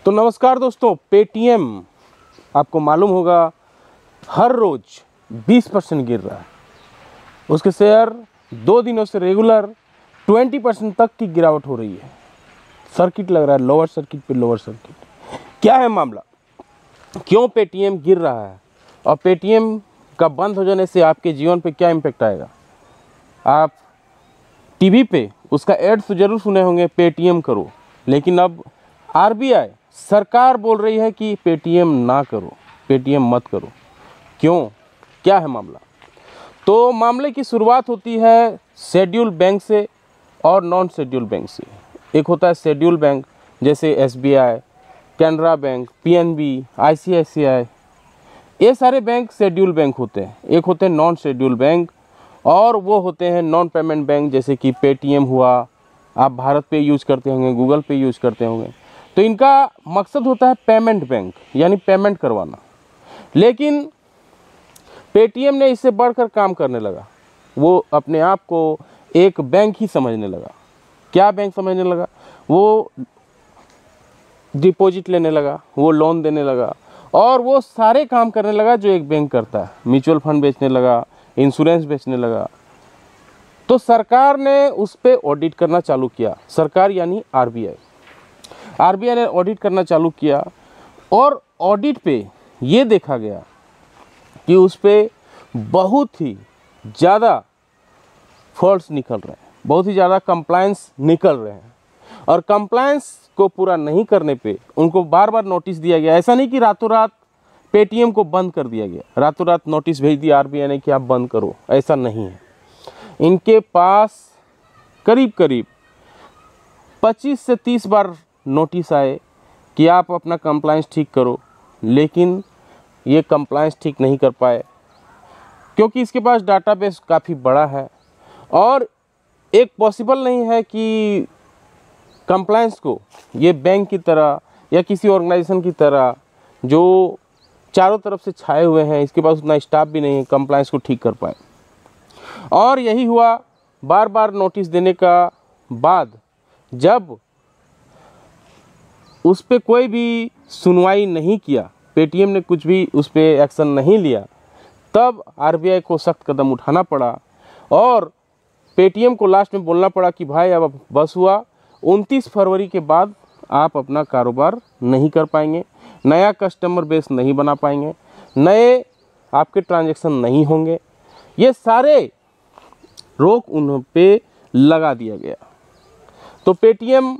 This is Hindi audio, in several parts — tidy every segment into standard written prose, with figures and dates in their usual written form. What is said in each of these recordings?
तो नमस्कार दोस्तों, पेटीएम आपको मालूम होगा हर रोज़ 20% गिर रहा है। उसके शेयर 2 दिनों से रेगुलर 20% तक की गिरावट हो रही है। सर्किट लग रहा है, लोअर सर्किट पे लोअर सर्किट। क्या है मामला, क्यों पेटीएम गिर रहा है और पेटीएम का बंद हो जाने से आपके जीवन पे क्या इम्पेक्ट आएगा। आप टीवी पे उसका एड्स तो ज़रूर सुने होंगे, पेटीएम करो, लेकिन अब आरबीआई सरकार बोल रही है कि पेटीएम ना करो, पेटीएम मत करो। क्यों, क्या है मामला? तो मामले की शुरुआत होती है शेड्यूल बैंक से और नॉन शेड्यूल बैंक से। एक होता है शेड्यूल बैंक जैसे SBI, Canara bank, PNB, ICICI, ये सारे बैंक शेड्यूल बैंक होते हैं। एक होते हैं नॉन शेड्यूल बैंक और वो होते हैं नॉन पेमेंट बैंक, जैसे कि पेटीएम हुआ, आप भारत पे यूज़ करते होंगे, गूगल पे यूज़ करते होंगे। तो इनका मकसद होता है पेमेंट बैंक, यानी पेमेंट करवाना। लेकिन पेटीएम ने इससे बढ़कर काम करने लगा। वो अपने आप को एक बैंक ही समझने लगा। क्या बैंक समझने लगा? वो डिपॉजिट लेने लगा, वो लोन देने लगा और वो सारे काम करने लगा जो एक बैंक करता है। म्यूचुअल फंड बेचने लगा, इंश्योरेंस बेचने लगा। तो सरकार ने उस पर ऑडिट करना चालू किया। सरकार यानी आरबीआई ने ऑडिट करना चालू किया और ऑडिट पे ये देखा गया कि उस पर बहुत ही ज़्यादा फॉल्ट्स निकल रहे हैं, बहुत ही ज़्यादा कंप्लायंस निकल रहे हैं। और कंप्लायंस को पूरा नहीं करने पे उनको बार बार नोटिस दिया गया। ऐसा नहीं कि रातों रात पेटीएम को बंद कर दिया गया, रातों रात नोटिस भेज दिया आरबीआई ने कि आप बंद करो, ऐसा नहीं है। इनके पास करीब करीब 25 से 30 बार नोटिस आए कि आप अपना कंप्लायंस ठीक करो, लेकिन ये कंप्लायंस ठीक नहीं कर पाए क्योंकि इसके पास डाटाबेस काफ़ी बड़ा है और एक पॉसिबल नहीं है कि कंप्लायंस को ये बैंक की तरह या किसी ऑर्गेनाइजेशन की तरह जो चारों तरफ से छाए हुए हैं, इसके पास उतना स्टाफ भी नहीं है, कंप्लायंस को ठीक कर पाए। और यही हुआ, बार बार नोटिस देने का बाद जब उस पर कोई भी सुनवाई नहीं किया, पेटीएम ने कुछ भी उस पर एक्शन नहीं लिया, तब आरबीआई को सख्त कदम उठाना पड़ा और पेटीएम को लास्ट में बोलना पड़ा कि भाई अब बस हुआ, 29 फरवरी के बाद आप अपना कारोबार नहीं कर पाएंगे, नया कस्टमर बेस नहीं बना पाएंगे, नए आपके ट्रांजैक्शन नहीं होंगे। ये सारे रोक उन पे लगा दिया गया। तो पेटीएम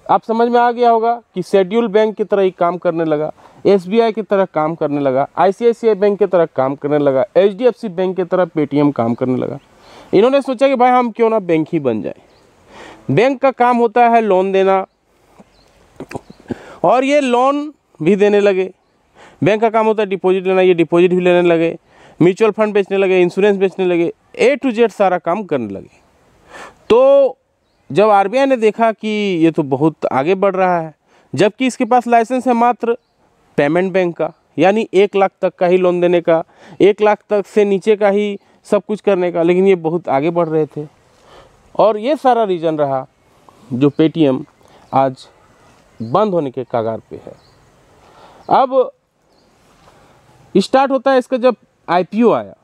आप समझ में आ गया होगा कि शेड्यूल बैंक की तरह ही काम करने लगा, एसबीआई की तरह काम करने लगा, आईसीआईसीआई बैंक की तरह काम करने लगा, एचडीएफसी बैंक की तरह पेटीएम काम करने लगा। इन्होंने सोचा कि भाई हम क्यों ना बैंक ही बन जाए। बैंक का काम होता है लोन देना और ये लोन भी देने लगे। बैंक का काम होता है डिपॉजिट लेना, ये डिपॉजिट भी लेने लगे, म्यूचुअल फंड बेचने लगे, इंश्योरेंस बेचने लगे, ए टू जेड सारा काम करने लगे। तो जब आरबीआई ने देखा कि ये तो बहुत आगे बढ़ रहा है, जबकि इसके पास लाइसेंस है मात्र पेमेंट बैंक का, यानी 1 लाख तक का ही लोन देने का, 1 लाख तक से नीचे का ही सब कुछ करने का, लेकिन ये बहुत आगे बढ़ रहे थे। और ये सारा रीज़न रहा जो पेटीएम आज बंद होने के कगार पे है। अब स्टार्ट होता है इसका, जब आईपीओ आया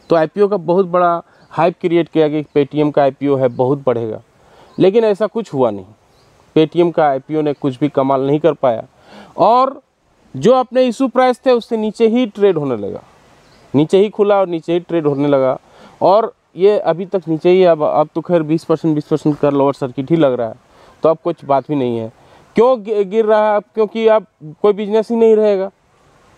तो आईपीओ का बहुत बड़ा हाइप क्रिएट किया कि पेटीएम का आईपीओ है, बहुत बढ़ेगा, लेकिन ऐसा कुछ हुआ नहीं। पेटीएम का आईपीओ ने कुछ भी कमाल नहीं कर पाया और जो अपने इशू प्राइस थे उससे नीचे ही ट्रेड होने लगा, नीचे ही खुला और नीचे ही ट्रेड होने लगा। और ये अभी तक नीचे ही, अब तो खैर 20% का लोअर सर्किट ही लग रहा है, तो अब कुछ बात भी नहीं है। क्यों गिर रहा है? अब क्योंकि अब कोई बिजनेस ही नहीं रहेगा।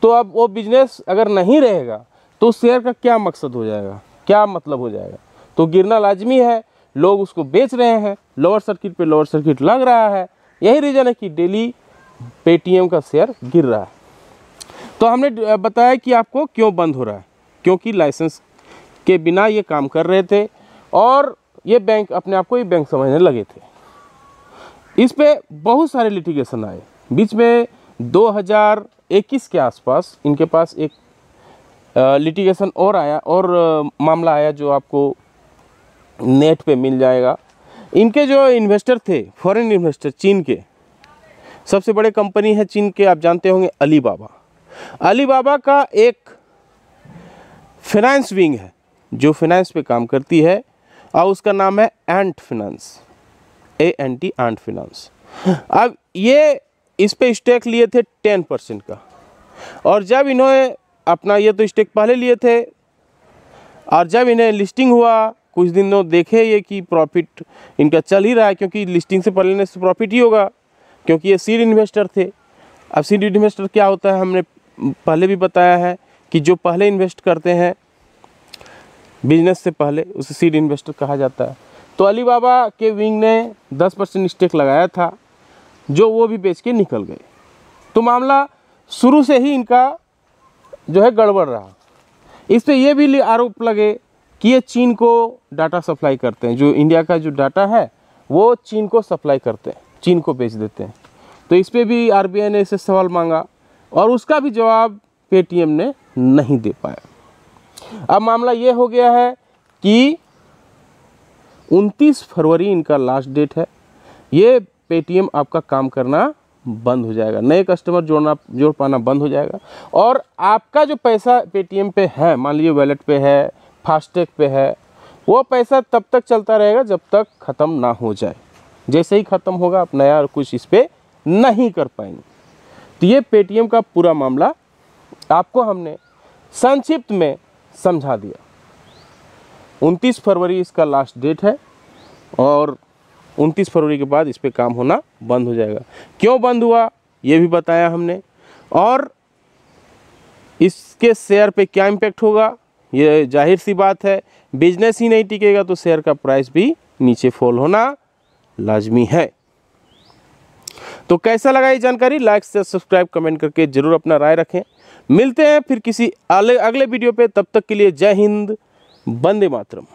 तो अब वो बिजनेस अगर नहीं रहेगा तो उस शेयर का क्या मकसद हो जाएगा, क्या मतलब हो जाएगा? तो गिरना लाजमी है। लोग उसको बेच रहे हैं, लोअर सर्किट पे लोअर सर्किट लग रहा है। यही रीज़न है कि डेली पेटीएम का शेयर गिर रहा है। तो हमने बताया कि आपको क्यों बंद हो रहा है, क्योंकि लाइसेंस के बिना ये काम कर रहे थे और ये बैंक अपने आप को ही बैंक समझने लगे थे। इस पे बहुत सारे लिटिगेशन आए बीच में। 2021 के आसपास इनके पास एक लिटिगेशन और आया और मामला आया जो आपको नेट पे मिल जाएगा। इनके जो इन्वेस्टर थे, फॉरेन इन्वेस्टर चीन के, सबसे बड़े कंपनी है चीन के, आप जानते होंगे अलीबाबा। अलीबाबा का एक फाइनेंस विंग है जो फाइनेंस पे काम करती है और उसका नाम है एंट फाइनेंस, ANT, एंट फाइनेंस। अब ये इस पे स्टेक लिए थे 10% का, और जब इन्होंने अपना ये तो स्टेक पहले लिए थे, और जब इन्हें लिस्टिंग हुआ कुछ दिनों देखे ये कि प्रॉफिट इनका चल ही रहा है, क्योंकि लिस्टिंग से पहले से प्रॉफिट ही होगा, क्योंकि ये सीड इन्वेस्टर थे। अब सीड इन्वेस्टर क्या होता है, हमने पहले भी बताया है कि जो पहले इन्वेस्ट करते हैं बिजनेस से पहले, उसे सीड इन्वेस्टर कहा जाता है। तो अलीबाबा के विंग ने 10% स्टेक लगाया था, जो वो भी बेच के निकल गए। तो मामला शुरू से ही इनका जो है गड़बड़ रहा। इस पे ये भी आरोप लगे कि ये चीन को डाटा सप्लाई करते हैं, जो इंडिया का जो डाटा है वो चीन को सप्लाई करते हैं, चीन को बेच देते हैं। तो इस पे भी RBI ने इसे सवाल मांगा और उसका भी जवाब पेटीएम ने नहीं दे पाया। अब मामला ये हो गया है कि 29 फरवरी इनका लास्ट डेट है। ये पेटीएम आपका काम करना बंद हो जाएगा, नए कस्टमर जोड़ पाना बंद हो जाएगा, और आपका जो पैसा पेटीएम पे है, मान लीजिए वॉलेट पे है, फास्टैग पे है, वो पैसा तब तक चलता रहेगा जब तक ख़त्म ना हो जाए। जैसे ही ख़त्म होगा आप नया कुछ इस पर नहीं कर पाएंगे। तो ये पेटीएम का पूरा मामला आपको हमने संक्षिप्त में समझा दिया। 29 फरवरी इसका लास्ट डेट है और 29 फरवरी के बाद इस पे काम होना बंद हो जाएगा। क्यों बंद हुआ ये भी बताया हमने, और इसके शेयर पे क्या इम्पैक्ट होगा, ये जाहिर सी बात है। बिजनेस ही नहीं टिकेगा तो शेयर का प्राइस भी नीचे फॉल होना लाजमी है। तो कैसा लगा ये जानकारी, लाइक से सब्सक्राइब कमेंट करके जरूर अपना राय रखें। मिलते हैं फिर किसी अगले वीडियो पे, तब तक के लिए जय हिंद, वंदे मातरम।